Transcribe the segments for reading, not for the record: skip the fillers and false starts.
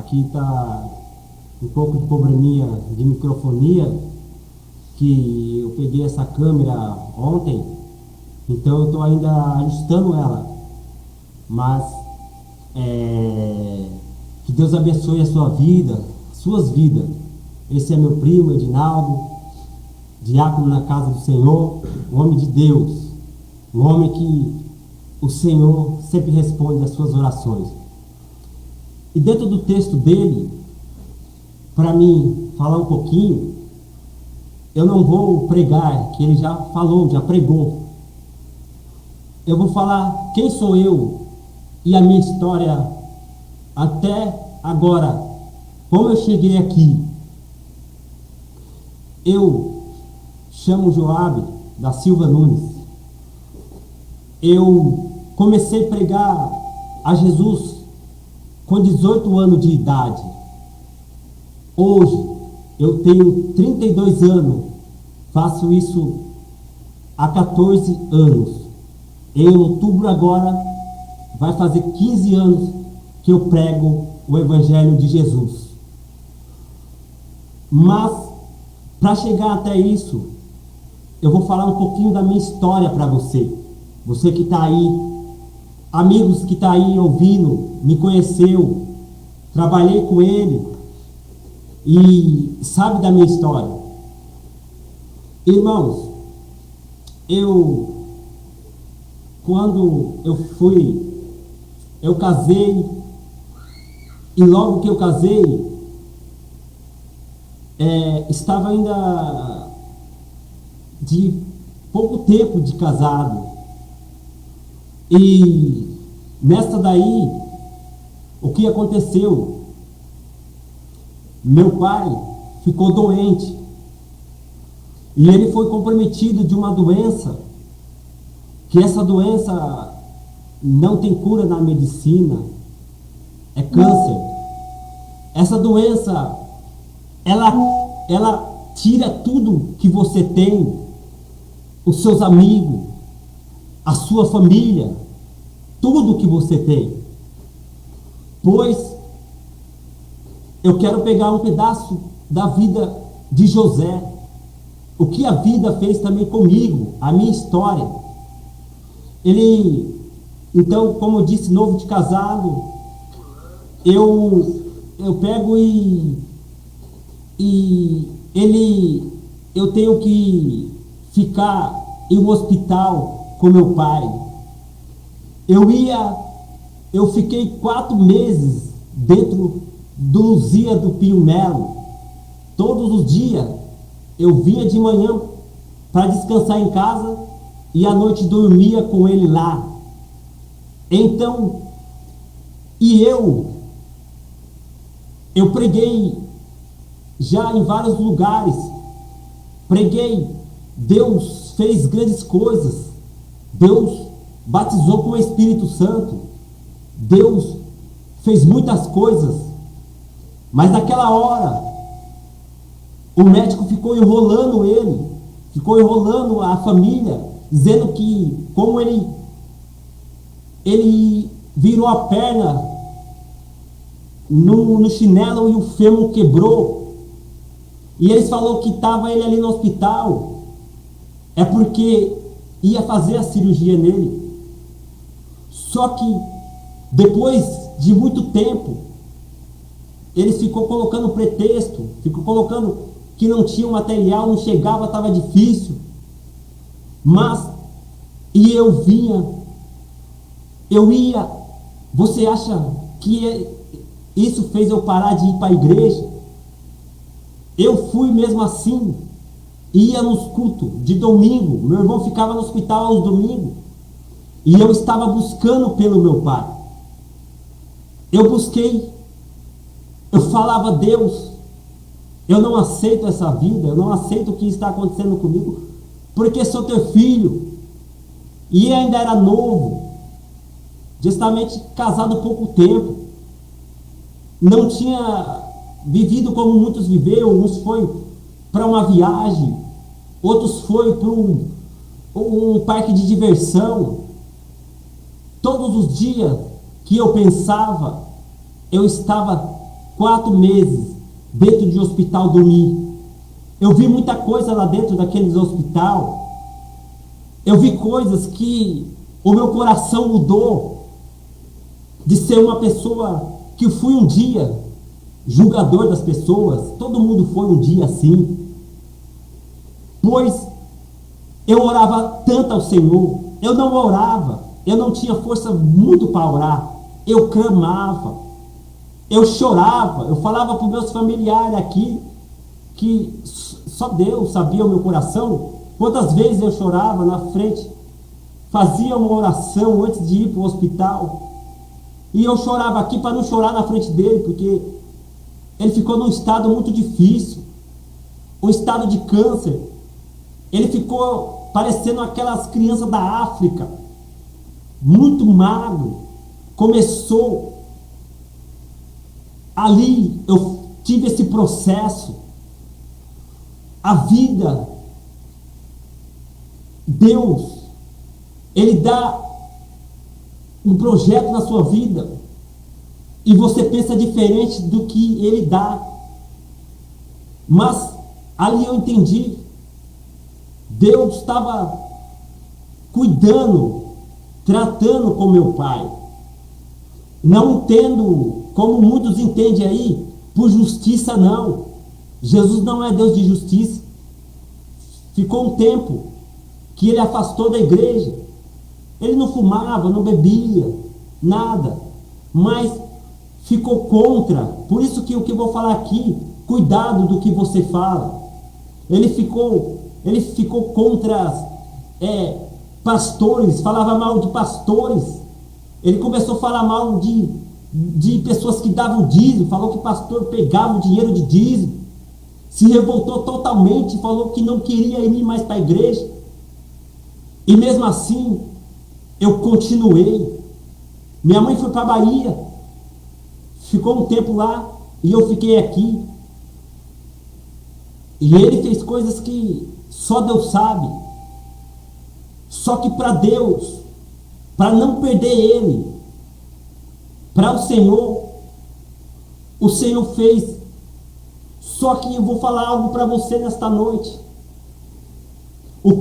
Aqui está um pouco de probleminha de microfonia, que eu peguei essa câmera ontem, então eu estou ainda ajustando ela. Mas que Deus abençoe a sua vida, suas vidas. Esse é meu primo Edinaldo, diácono na casa do Senhor, um homem de Deus, um homem que o Senhor sempre responde às suas orações. E dentro do texto dele, para mim falar um pouquinho, eu não vou pregar, que ele já falou, já pregou. Eu vou falar quem sou eu e a minha história até agora, como eu cheguei aqui. Eu chamo Joabe da Silva Nunes. Eu comecei a pregar a Jesus com 18 anos de idade. Hoje eu tenho 32 anos, faço isso há 14 anos. Em outubro agora vai fazer 15 anos que eu prego o Evangelho de Jesus. Mas para chegar até isso, eu vou falar um pouquinho da minha história para você. Você que está aí, amigos que está aí ouvindo, me conheceu, trabalhei com ele e sabe da minha história. Irmãos, quando eu casei, e logo que eu casei, estava ainda de pouco tempo de casado. E nessa daí, o que aconteceu? Meu pai ficou doente. E ele foi comprometido de uma doença, que essa doença não tem cura na medicina, é câncer. Essa doença, ela tira tudo que você tem, os seus amigos, a sua família, tudo que você tem. Pois eu quero pegar um pedaço da vida de José, o que a vida fez também comigo, a minha história. Ele, então, como eu disse, novo de casado, eu pego eu tenho que ficar em um hospital com meu pai. Eu fiquei 4 meses dentro do Luzia do Pinho Melo. Todos os dias eu vinha de manhã para descansar em casa e à noite dormia com ele lá. Então, eu preguei já em vários lugares. Preguei, Deus fez grandes coisas. Deus batizou com o Espírito Santo. Deus fez muitas coisas. Mas naquela hora, o médico ficou enrolando ele, ficou enrolando a família, dizendo que como ele virou a perna no chinelo e o fêmur quebrou. E eles falaram que estava ele ali no hospital, é porque ia fazer a cirurgia nele. Só que depois de muito tempo, ele ficou colocando pretexto, ficou colocando que não tinha material, não chegava, estava difícil. Mas, e eu ia, você acha que isso fez eu parar de ir para a igreja? Eu fui mesmo assim, ia nos cultos de domingo, meu irmão ficava no hospital aos domingos, e eu estava buscando pelo meu pai. Eu busquei, eu falava: Deus, eu não aceito essa vida, eu não aceito o que está acontecendo comigo, porque sou teu filho. E ainda era novo, justamente casado há pouco tempo, não tinha vivido como muitos viveram. Uns foi para uma viagem, outros foi para um parque de diversão. Todos os dias que eu pensava, eu estava 4 meses dentro de hospital dormir. Eu vi muita coisa lá dentro daqueles hospital. Eu vi coisas que o meu coração mudou de ser uma pessoa que fui um dia julgador das pessoas. Todo mundo foi um dia assim. Pois eu orava tanto ao Senhor. Eu não orava. Eu não tinha força muito para orar. Eu clamava. Eu chorava. Eu falava para os meus familiares aqui que só Deus sabia o meu coração. Quantas vezes eu chorava na frente, fazia uma oração antes de ir para o hospital, e eu chorava aqui para não chorar na frente dele, porque ele ficou num estado muito difícil, um estado de câncer. Ele ficou parecendo aquelas crianças da África, muito magro. Começou ali, eu tive esse processo. A vida, Deus, Ele dá um projeto na sua vida e você pensa diferente do que Ele dá. Mas ali eu entendi, Deus estava cuidando, tratando com meu pai. Não entendo como muitos entendem aí, por justiça não. Jesus não é Deus de justiça. Ficou um tempo que ele afastou da igreja. Ele não fumava, não bebia, nada. Mas ficou contra. Por isso que o que eu vou falar aqui, cuidado do que você fala. Ele ficou contra pastores, falava mal de pastores. Ele começou a falar mal de pessoas que davam dízimo, falou que o pastor pegava o dinheiro de dízimo. Se revoltou totalmente, falou que não queria ir mais para a igreja. E mesmo assim, eu continuei. Minha mãe foi para a Bahia, ficou um tempo lá, e eu fiquei aqui. E ele fez coisas que só Deus sabe. Só que para Deus, para não perder ele, para o Senhor fez. Só que eu vou falar algo para você nesta noite. O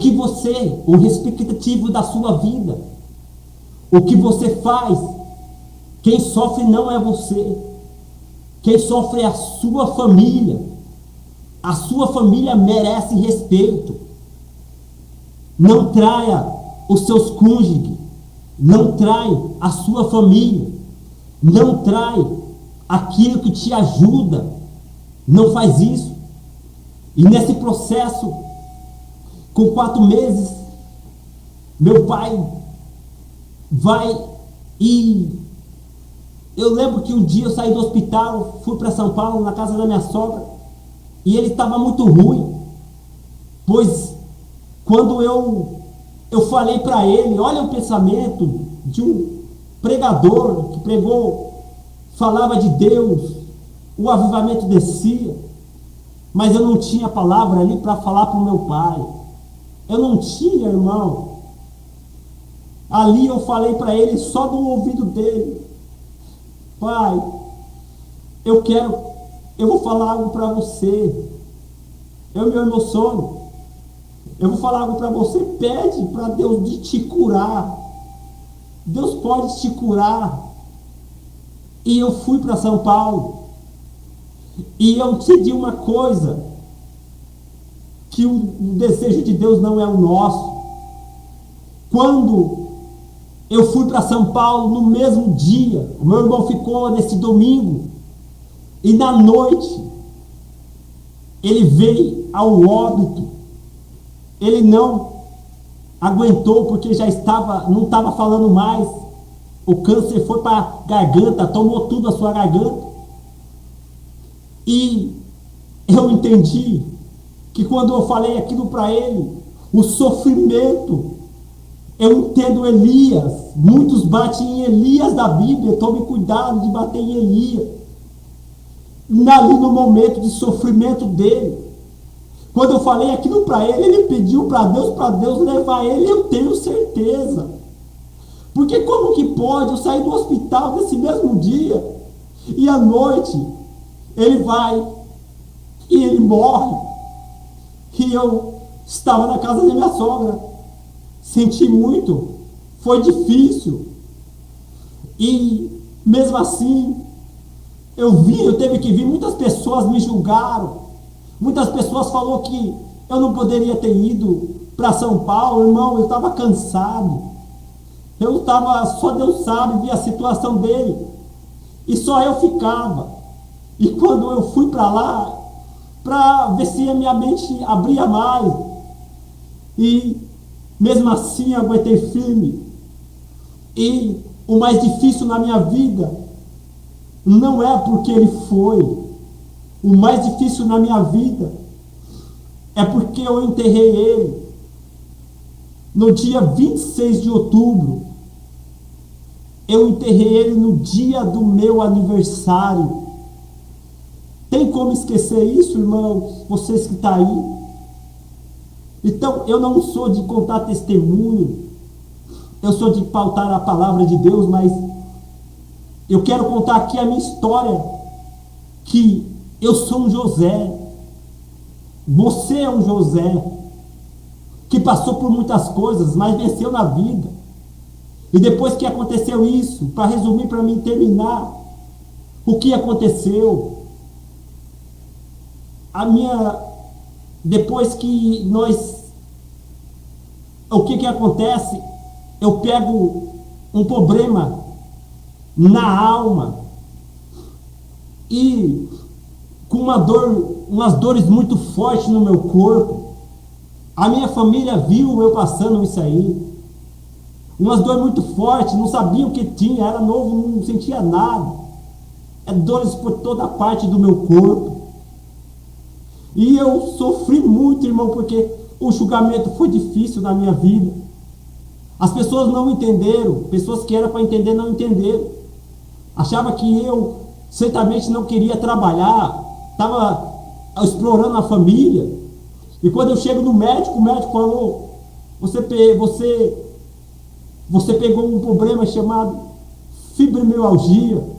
respectivo da sua vida, o que você faz, quem sofre não é você, quem sofre é a sua família. A sua família merece respeito. Não traia os seus cônjuges, não trai a sua família, não trai aquilo que te ajuda. Não faz isso. E nesse processo, com 4 meses, meu pai vai e eu lembro que um dia eu saí do hospital, fui para São Paulo, na casa da minha sogra, e ele estava muito ruim, pois quando eu falei para ele, olha o pensamento de um pregador que pregou, falava de Deus, o avivamento descia, mas eu não tinha palavra ali para falar para o meu pai. Eu não tinha, irmão. Ali eu falei para ele só do ouvido dele: pai, eu vou falar algo para você. Eu me emociono. Eu vou falar algo para você. Pede para Deus de te curar. Deus pode te curar. E eu fui para São Paulo. E eu entendi uma coisa, que o desejo de Deus não é o nosso. Quando eu fui para São Paulo, no mesmo dia, o meu irmão ficou nesse domingo, e na noite, ele veio ao óbito. Ele não aguentou, porque não estava falando mais. O câncer foi para a garganta, tomou tudo a sua garganta. E eu entendi que quando eu falei aquilo para ele, o sofrimento, eu entendo Elias. Muitos batem em Elias da Bíblia, tome cuidado de bater em Elias. Ali no momento de sofrimento dele, quando eu falei aquilo para ele pediu para Deus levar ele, eu tenho certeza. Porque como que pode eu sair do hospital nesse mesmo dia, e à noite, Ele vai e ele morre. E eu estava na casa da minha sogra. Senti muito. Foi difícil. E mesmo assim, eu teve que vir. Muitas pessoas me julgaram. Muitas pessoas falaram que eu não poderia ter ido para São Paulo. Irmão, eu estava cansado. Eu estava, só Deus sabe, vi a situação dele. E só eu ficava. E quando eu fui para lá, para ver se a minha mente abria mais. E mesmo assim eu aguentei firme. E o mais difícil na minha vida não é porque ele foi. O mais difícil na minha vida é porque eu enterrei ele no dia 26 de outubro. Eu enterrei ele no dia do meu aniversário. Tem como esquecer isso, irmãos? Vocês que estão aí. Então, eu não sou de contar testemunho. Eu sou de pautar a palavra de Deus, mas eu quero contar aqui a minha história. Que eu sou um José. Você é um José. Que passou por muitas coisas, mas venceu na vida. E depois que aconteceu isso, para resumir, para mim terminar, o que aconteceu? Depois que o que acontece? Eu pego um problema na alma e com umas dores muito fortes no meu corpo. A minha família viu eu passando isso aí. Umas dores muito fortes, não sabia o que tinha, era novo, não sentia nada. É dores por toda a parte do meu corpo. E eu sofri muito, irmão, porque o julgamento foi difícil na minha vida. As pessoas não entenderam, pessoas que eram para entender não entenderam. Achava que eu certamente não queria trabalhar, estava explorando a família. E quando eu chego no médico, o médico falou: você pegou um problema chamado fibromialgia.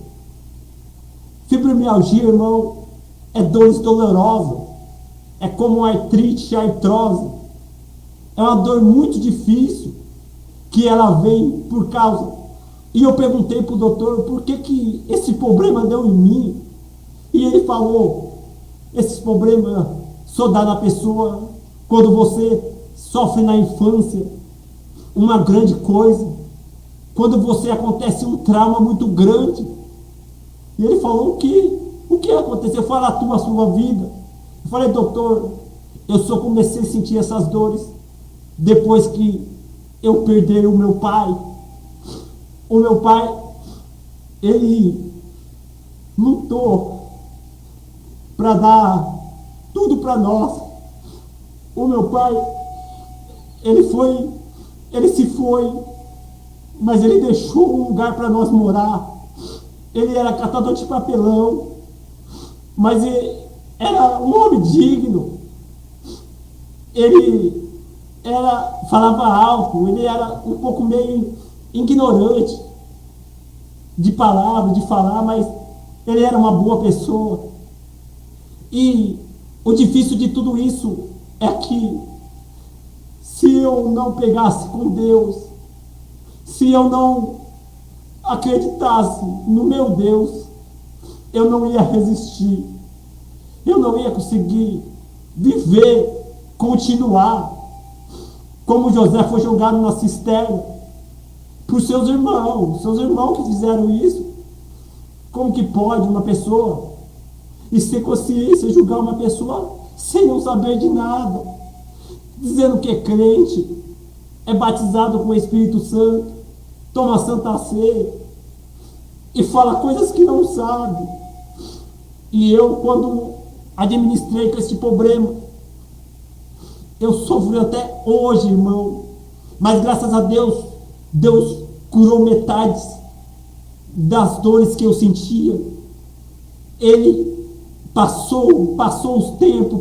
Fibromialgia, irmão, é dores dolorosas. É como artrite, artrose. É uma dor muito difícil que ela vem por causa. E eu perguntei para o doutor por que esse problema deu em mim. E ele falou: esse problema só dá na pessoa quando você sofre na infância uma grande coisa, quando você acontece um trauma muito grande. E ele falou: o que aconteceu? Fala a sua vida. Eu falei: doutor, eu só comecei a sentir essas dores depois que eu perdi o meu pai. O meu pai, ele lutou para dar tudo para nós. O meu pai, ele se foi, mas ele deixou um lugar para nós morar. Ele era catador de papelão, mas ele era um homem digno. Ele falava alto, ele era um pouco meio ignorante de palavra, de falar, mas ele era uma boa pessoa. E o difícil de tudo isso é que se eu não pegasse com Deus, se eu não acreditasse no meu Deus, eu não ia resistir, eu não ia conseguir viver, continuar. Como José foi jogado na cisterna por seus irmãos que fizeram isso. Como que pode uma pessoa e sem consciência julgar uma pessoa sem não saber de nada, dizendo que é crente, é batizado com o Espírito Santo, toma Santa Ceia e fala coisas que não sabe. E eu, quando administrei com esse problema, eu sofri até hoje, irmão, mas graças a Deus, Deus curou metade das dores que eu sentia. Ele passou os tempos,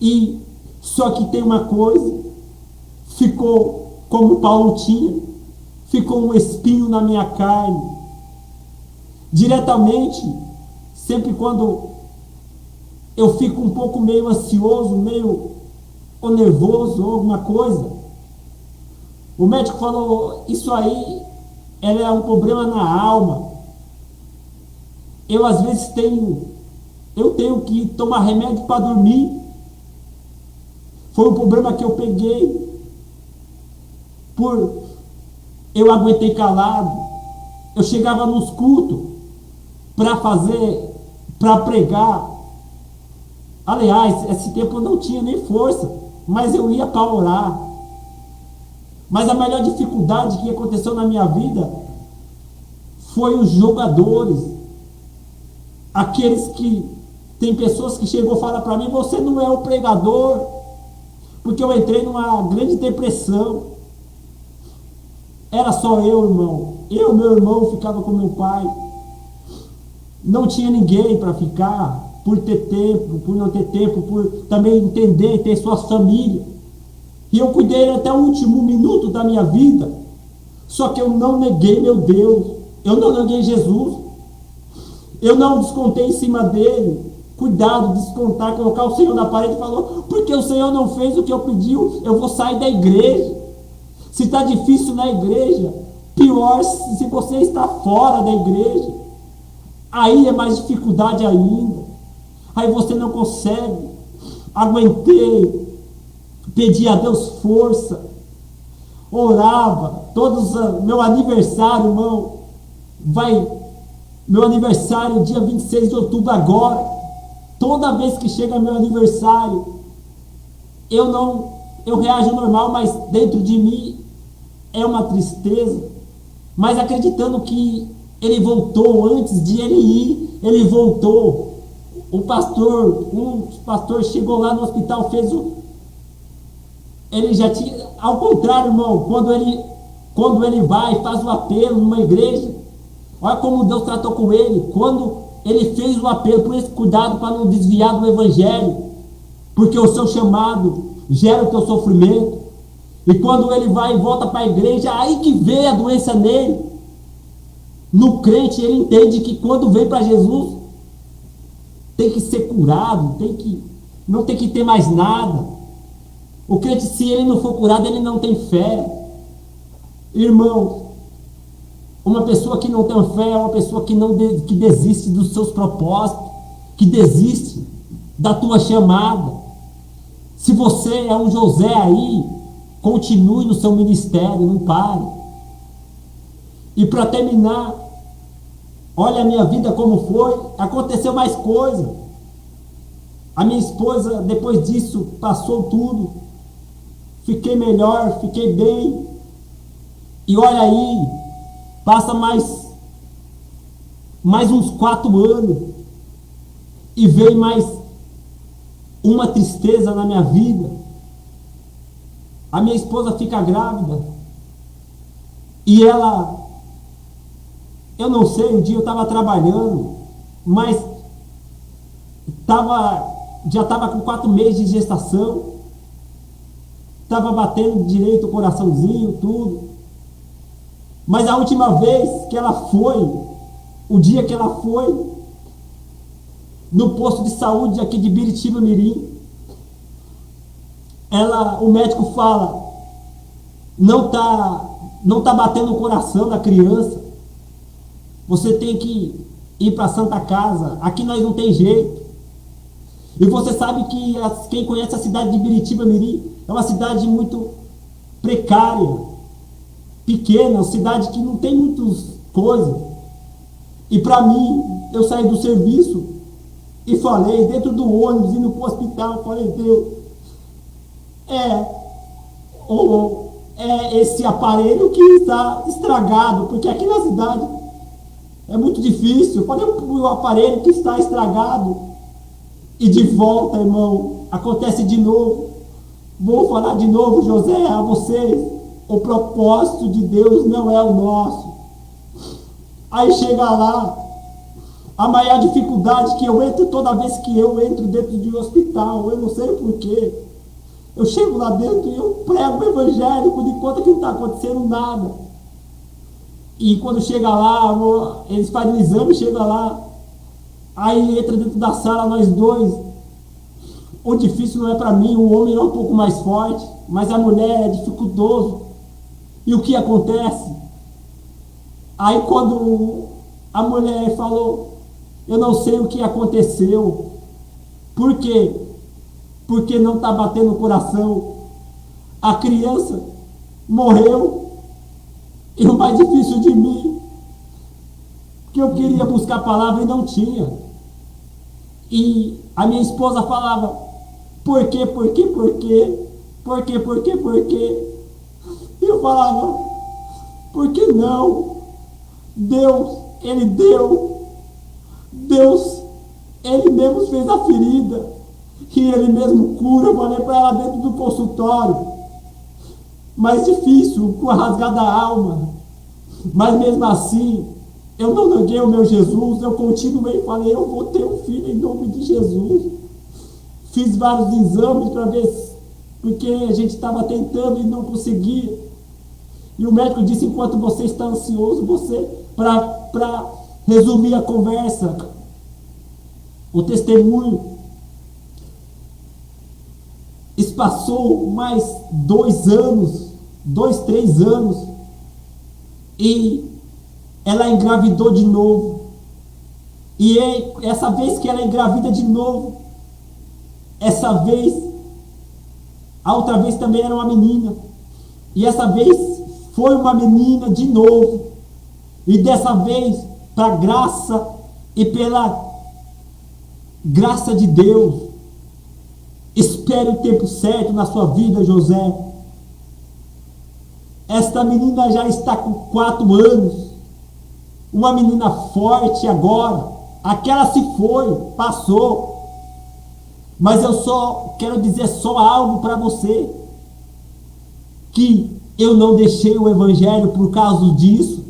e só que tem uma coisa, ficou como Paulo tinha, ficou um espinho na minha carne. Diretamente, sempre quando eu fico um pouco meio ansioso, meio ou nervoso ou alguma coisa, o médico falou, isso aí é um problema na alma. Eu às vezes tenho que tomar remédio para dormir. Foi um problema que eu peguei, eu aguentei calado. Eu chegava nos cultos para pregar. Aliás, esse tempo eu não tinha nem força, mas eu ia para orar. Mas a maior dificuldade que aconteceu na minha vida foi os jogadores. Aqueles que tem pessoas que chegou e falam para mim, você não é o pregador, porque eu entrei numa grande depressão. Era só eu, irmão. Eu, meu irmão, ficava com meu pai. Não tinha ninguém para ficar, por ter tempo, por não ter tempo, por também entender e ter suas famílias. E eu cuidei até o último minuto da minha vida. Só que eu não neguei meu Deus. Eu não neguei Jesus. Eu não descontei em cima dele. Cuidado, descontar, colocar o Senhor na parede e falou, porque o Senhor não fez o que eu pedi, eu vou sair da igreja. Se está difícil na igreja, pior se você está fora da igreja. Aí é mais dificuldade ainda. Aí você não consegue. Aguentei, pedi a Deus força, orava, meu aniversário, irmão, meu aniversário dia 26 de outubro agora, toda vez que chega meu aniversário, eu reajo normal, mas dentro de mim é uma tristeza, mas acreditando que ele voltou, antes de ele ir, ele voltou. Um pastor chegou lá no hospital, ele já tinha, ao contrário, irmão, quando ele vai e faz o apelo numa igreja, olha como Deus tratou com ele, quando ele fez o apelo, por esse cuidado para não desviar do evangelho, porque o seu chamado gera o teu sofrimento, e quando ele vai e volta para a igreja, aí que vê a doença nele. No crente, ele entende que quando vem para Jesus, tem que ser curado, não tem que ter mais nada. O crente, se ele não for curado, ele não tem fé. Irmão, uma pessoa que não tem fé é uma pessoa que desiste dos seus propósitos, que desiste da tua chamada. Se você é um José aí, continue no seu ministério, não pare. E para terminar, olha a minha vida como foi, aconteceu mais coisa. A minha esposa, depois disso, passou tudo. Fiquei melhor, fiquei bem. E olha aí, passa mais uns 4 anos e vem mais uma tristeza na minha vida. A minha esposa fica grávida e eu não sei, um dia eu estava trabalhando, mas já estava com 4 meses de gestação, estava batendo direito o coraçãozinho, tudo. Mas a última vez que ela foi, o dia que ela foi, no posto de saúde aqui de Biritiba Mirim, o médico fala, não tá batendo o coração da criança, você tem que ir para a Santa Casa, aqui nós não tem jeito. E você sabe que quem conhece a cidade de Biritiba Mirim é uma cidade muito precária, pequena, uma cidade que não tem muitas coisas. E para mim, eu saí do serviço e falei, dentro do ônibus, indo para o hospital, falei, Deus, é esse aparelho que está estragado, porque aqui na cidade é muito difícil. Falei, o aparelho que está estragado. E de volta, irmão, acontece de novo. Vou falar de novo, José, a vocês. O propósito de Deus não é o nosso. Aí chega lá, a maior dificuldade que eu entro toda vez que eu entro dentro de um hospital, eu não sei porquê. Eu chego lá dentro e eu prego o evangelho, de conta que não está acontecendo nada. E quando chega lá, eles fazem o exame, chega lá, Aí entra dentro da sala nós dois. O difícil não é para mim, o homem é um pouco mais forte, mas a mulher é dificultoso. E o que acontece? Aí quando a mulher falou, eu não sei o que aconteceu. Por quê? Porque não está batendo o coração. A criança morreu. E o mais difícil de mim, que eu queria buscar a palavra e não tinha. E a minha esposa falava, por quê, por quê, por quê? Por quê, por quê, por quê? E eu falava, por que não? Deus, Ele deu. Deus, Ele mesmo fez a ferida. E Ele mesmo cura. Eu falei para ela dentro do consultório. Mais difícil, com a rasgada alma. Mas mesmo assim, eu não neguei o meu Jesus. Eu continuei e falei, eu vou ter um filho em nome de Jesus. Fiz vários exames para ver, porque a gente estava tentando e não conseguia. E o médico disse, enquanto você está ansioso, para resumir a conversa, o testemunho, espaçou mais 2 anos, 2, 3 anos, e ela engravidou de novo. E essa vez que ela engravida de novo, essa vez, a outra vez também era uma menina, e essa vez foi uma menina de novo, e dessa vez, para graça e pela graça de Deus, espere o tempo certo na sua vida, José. Esta menina já está com 4 anos, uma menina forte agora. Aquela se foi, passou, mas eu só quero dizer só algo para você, que eu não deixei o evangelho por causa disso.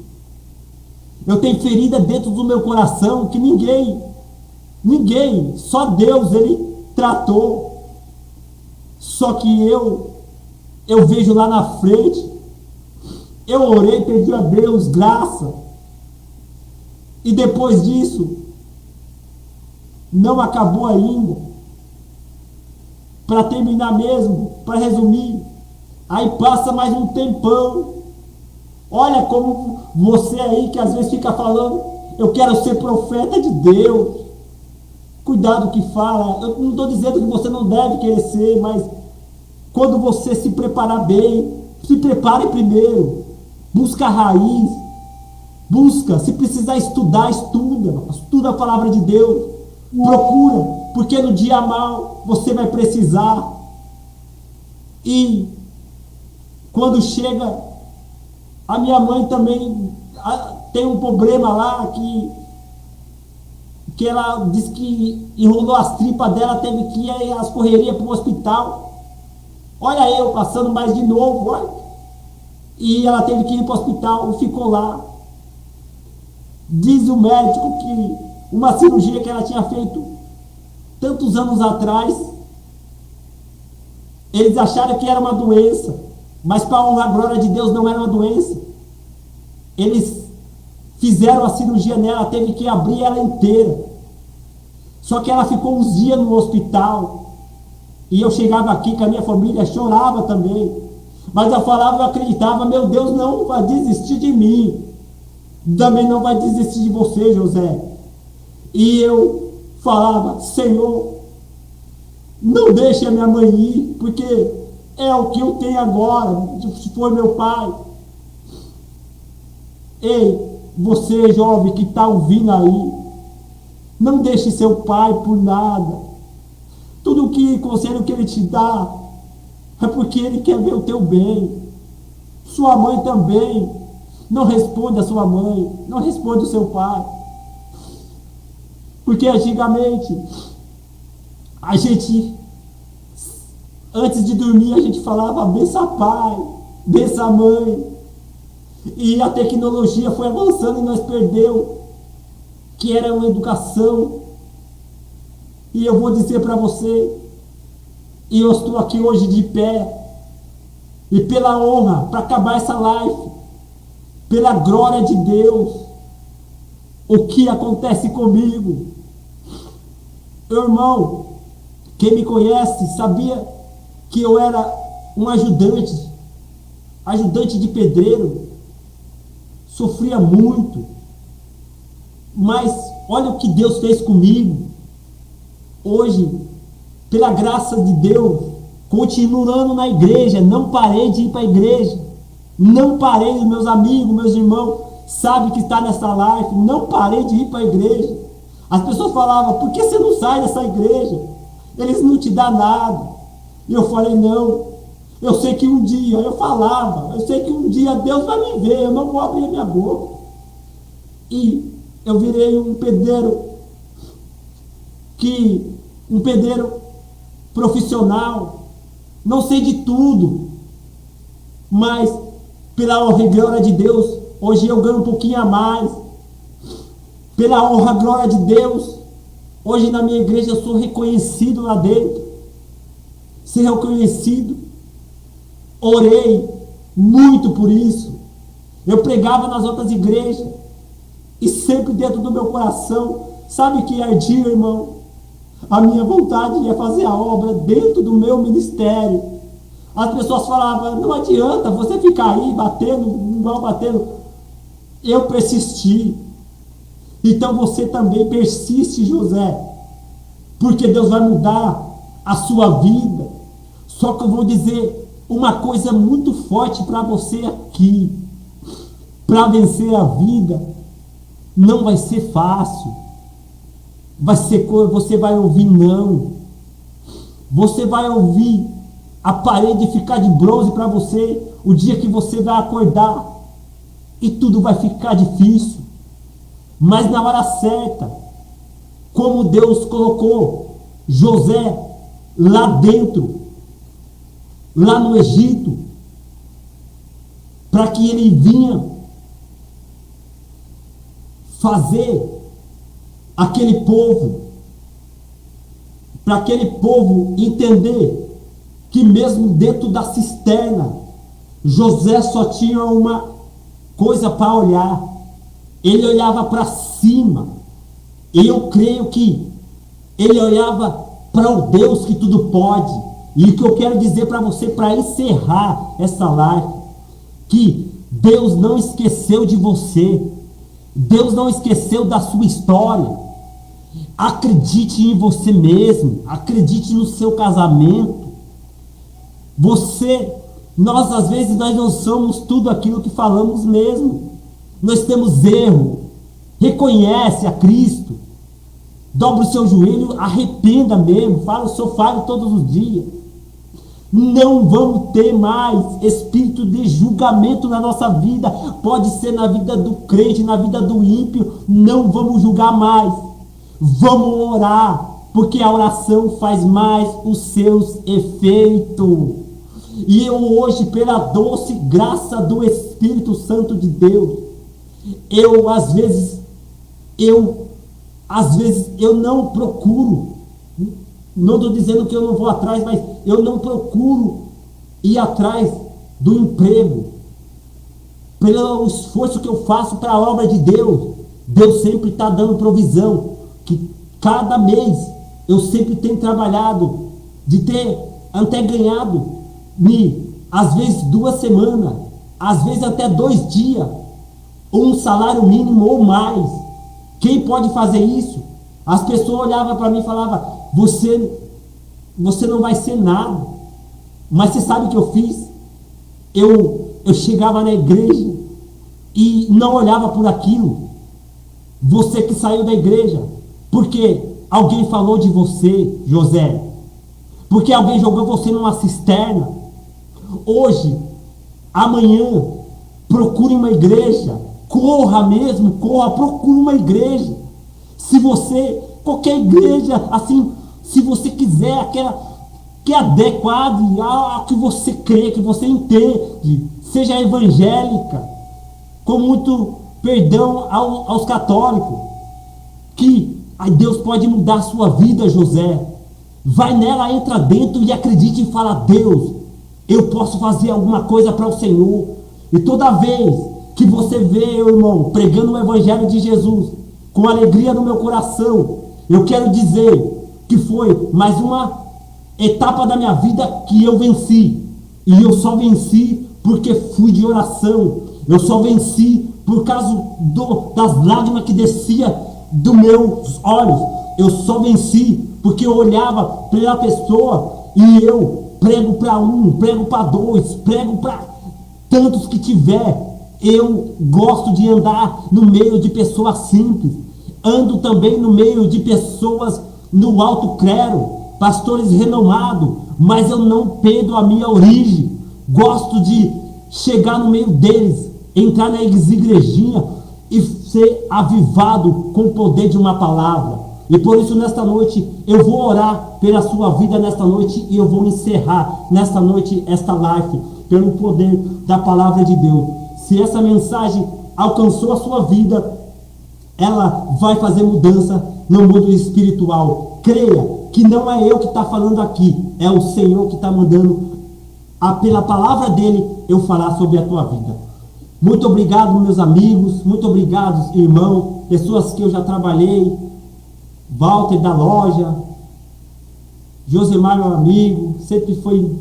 Eu tenho ferida dentro do meu coração que ninguém, só Deus Ele tratou. Só que eu vejo lá na frente, eu orei, pedi a Deus graça, e depois disso, não acabou ainda. Para terminar mesmo, para resumir, aí passa mais um tempão. Olha como você aí que às vezes fica falando, eu quero ser profeta de Deus. Cuidado que fala. Eu não estou dizendo que você não deve querer ser, mas quando você se preparar bem, se prepare primeiro. Busca a raiz. Busca. Se precisar estudar, estuda. Estuda a palavra de Deus. Procura. Porque no dia mal você vai precisar. E quando chega... A minha mãe também tem um problema lá que ela disse que enrolou as tripas dela, teve que ir às correrias para o hospital. Olha eu passando mais de novo, olha. E ela teve que ir para o hospital, ficou lá. Diz o médico que uma cirurgia que ela tinha feito tantos anos atrás, eles acharam que era uma doença. Mas para honrar a glória de Deus não era uma doença. Eles fizeram a cirurgia nela, teve que abrir ela inteira. Só que ela ficou uns dias no hospital. E eu chegava aqui com a minha família, chorava também. Mas eu falava, eu acreditava, meu Deus não vai desistir de mim. Também não vai desistir de você, José. E eu falava, Senhor, não deixe a minha mãe ir, porque é o que eu tenho agora, se for meu pai. Ei, você jovem que está ouvindo aí, não deixe seu pai por nada. Tudo que conselho que ele te dá é porque ele quer ver o teu bem. Sua mãe também. Não responde a sua mãe, não responde o seu pai. Porque antigamente a gente, antes de dormir, a gente falava bença pai, bença mãe. E a tecnologia foi avançando e nós perdeu, que era uma educação. E eu vou dizer para você, e eu estou aqui hoje de pé, e pela honra, para acabar essa live, pela glória de Deus, o que acontece comigo, Irmão, quem me conhece sabia que eu era um ajudante de pedreiro, sofria muito, mas olha o que Deus fez comigo. Hoje, pela graça de Deus, continuando na igreja, não parei de ir para a igreja, não parei, meus amigos, meus irmãos, sabem que está nessa live, não parei de ir para a igreja. As pessoas falavam, por que você não sai dessa igreja? Eles não te dão nada. E eu falei, não, eu sei que um dia, eu falava, eu sei que um dia Deus vai me ver, eu não vou abrir a minha boca. E eu virei um pedreiro profissional, não sei de tudo, mas pela honra e glória de Deus, hoje eu ganho um pouquinho a mais. Pela honra e glória de Deus, hoje na minha igreja eu sou reconhecido lá dentro. Ser reconhecido, orei muito por isso. Eu pregava nas outras igrejas e sempre dentro do meu coração, sabe que ardia, irmão? A minha vontade é fazer a obra dentro do meu ministério. As pessoas falavam, não adianta você ficar aí batendo, igual batendo. Eu persisti. Então você também persiste, José, porque Deus vai mudar a sua vida. Só que eu vou dizer uma coisa muito forte para você aqui. Para vencer a vida, não vai ser fácil. Você vai ouvir não. Você vai ouvir a parede ficar de bronze para você o dia que você vai acordar. E tudo vai ficar difícil. Mas na hora certa, como Deus colocou José lá dentro, lá no Egito, para que ele vinha fazer aquele povo, para aquele povo entender que mesmo dentro da cisterna, José só tinha uma coisa para olhar. Ele olhava para cima. E eu creio que ele olhava para o Deus que tudo pode. E o que eu quero dizer para você, para encerrar essa live, que Deus não esqueceu de você. Deus não esqueceu da sua história. Acredite em você mesmo. Acredite no seu casamento. Nós às vezes nós não somos tudo aquilo que falamos mesmo. Nós temos erro. Reconhece a Cristo. Dobre o seu joelho, arrependa mesmo. Fala o seu falho todos os dias. Não vamos ter mais espírito de julgamento na nossa vida. Pode ser na vida do crente, na vida do ímpio. Não vamos julgar mais. Vamos orar, porque a oração faz mais os seus efeitos. E eu hoje, pela doce graça do Espírito Santo de Deus, às vezes eu não procuro. Não estou dizendo que eu não vou atrás, mas eu não procuro ir atrás do emprego. Pelo esforço que eu faço para a obra de Deus, Deus sempre está dando provisão. Que cada mês eu sempre tenho trabalhado, de ter até ganhado, às vezes 2 semanas, às vezes até 2 dias, um salário mínimo ou mais. Quem pode fazer isso? As pessoas olhavam para mim e falavam, você não vai ser nada. Mas você sabe o que eu fiz? Eu chegava na igreja e não olhava por aquilo. Você que saiu da igreja, porque alguém falou de você, José, porque alguém jogou você numa cisterna. Hoje, amanhã, procure uma igreja, corra, procure uma igreja. Qualquer igreja, assim, se você quiser, aquela que é adequada ao que você crê, que você entende, seja evangélica, com muito perdão aos católicos, que Deus pode mudar a sua vida, José. Vai nela, entra dentro e acredite e fala, Deus, eu posso fazer alguma coisa para o Senhor. E toda vez que você vê, irmão, pregando o evangelho de Jesus, com alegria no meu coração, eu quero dizer que foi mais uma etapa da minha vida que eu venci. E eu só venci porque fui de oração. Eu só venci por causa das lágrimas que descia dos meus olhos. Eu só venci porque eu olhava para a pessoa e eu prego para um, prego para dois, prego para tantos que tiver. Eu gosto de andar no meio de pessoas simples. Ando também no meio de pessoas no alto clero, pastores renomados, mas eu não perdo a minha origem. Gosto de chegar no meio deles, entrar nas igrejinhas e ser avivado com o poder de uma palavra. E por isso nesta noite eu vou orar pela sua vida nesta noite e eu vou encerrar nesta noite esta live pelo poder da palavra de Deus. Se essa mensagem alcançou a sua vida, ela vai fazer mudança no mundo espiritual. Creia que não é eu que está falando aqui, é o Senhor que está mandando pela palavra dele eu falar sobre a tua vida. Muito obrigado, meus amigos, muito obrigado, irmão, pessoas que eu já trabalhei, Walter da loja, Josemar, meu amigo, sempre foi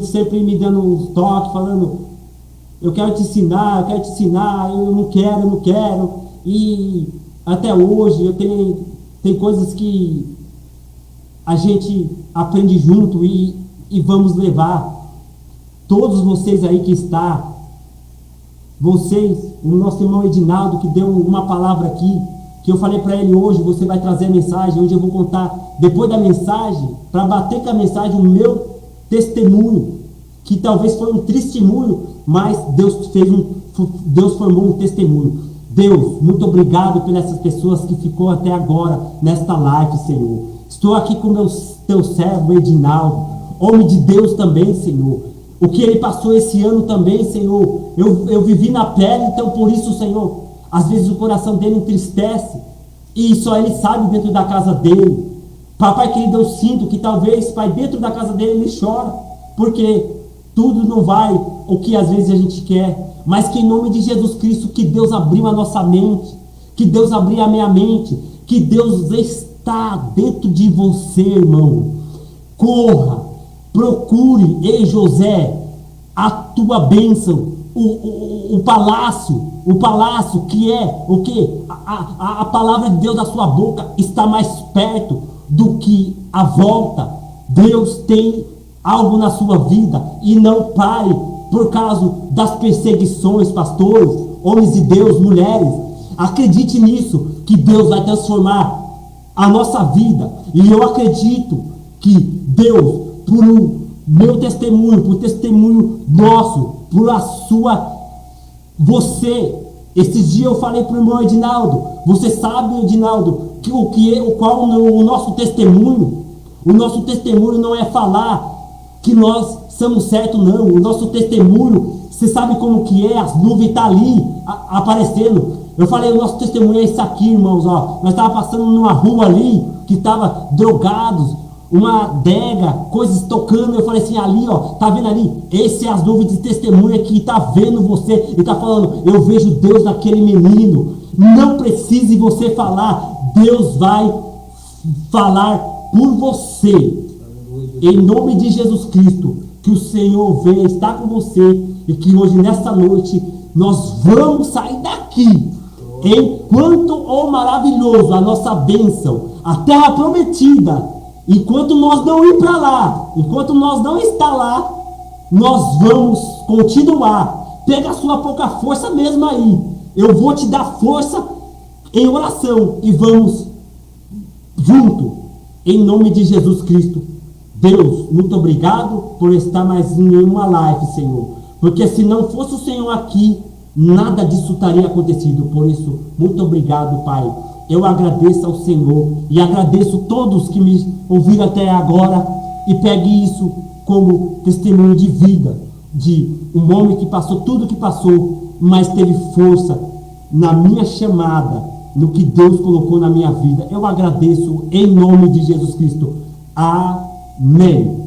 sempre me dando uns toques, falando, eu quero te ensinar, eu não quero, e até hoje tem coisas que a gente aprende junto e vamos levar. Todos vocês aí que está, vocês, o nosso irmão Edinaldo que deu uma palavra aqui, que eu falei para ele hoje, você vai trazer a mensagem, hoje eu vou contar, depois da mensagem, para bater com a mensagem, o meu testemunho, que talvez foi um testemunho, mas Deus formou um testemunho. Deus, muito obrigado por essas pessoas que ficou até agora nesta live, Senhor. Estou aqui com teu servo Edinaldo, homem de Deus também, Senhor. O que ele passou esse ano também, Senhor, eu vivi na pele, então por isso, Senhor, às vezes o coração dele entristece, e só ele sabe dentro da casa dele. Papai querido, eu sinto que talvez, Pai, dentro da casa dele ele chora, porque tudo não vai o que às vezes a gente quer, mas que em nome de Jesus Cristo, que Deus abriu a nossa mente, que Deus abriu a minha mente, que Deus está dentro de você, irmão. Corra, procure, ei José, a tua bênção, o palácio que é o que? A palavra de Deus da sua boca está mais perto do que a volta. Deus tem algo na sua vida e não pare por causa das perseguições, pastores, homens de Deus, mulheres. Acredite nisso, que Deus vai transformar a nossa vida. E eu acredito que Deus, por meu testemunho, por testemunho nosso, por a sua, esses dias eu falei para o irmão Edinaldo, você sabe, Edinaldo, qual o nosso testemunho? O nosso testemunho não é falar que nós somos certos, não. O nosso testemunho, você sabe como que é? As nuvens estão ali aparecendo. Eu falei, o nosso testemunho é isso aqui, irmãos, ó. Nós estávamos passando numa rua ali, que estava drogados, uma adega, coisas tocando. Eu falei assim, ali, ó, tá vendo ali? Esse é as nuvens de testemunha que está vendo você e está falando, eu vejo Deus naquele menino. Não precise você falar, Deus vai falar por você. Em nome de Jesus Cristo, que o Senhor venha estar com você e que hoje, nessa noite, nós vamos sair daqui. Enquanto o maravilhoso, a nossa bênção, a terra prometida, enquanto nós não ir para lá, enquanto nós não estar lá, nós vamos continuar. Pega a sua pouca força mesmo aí. Eu vou te dar força em oração e vamos junto, em nome de Jesus Cristo. Deus, muito obrigado por estar mais em uma live, Senhor. Porque se não fosse o Senhor aqui, nada disso estaria acontecido. Por isso, muito obrigado, Pai. Eu agradeço ao Senhor e agradeço todos que me ouviram até agora e pegue isso como testemunho de vida, de um homem que passou tudo o que passou, mas teve força na minha chamada, no que Deus colocou na minha vida. Eu agradeço em nome de Jesus Cristo. Amém.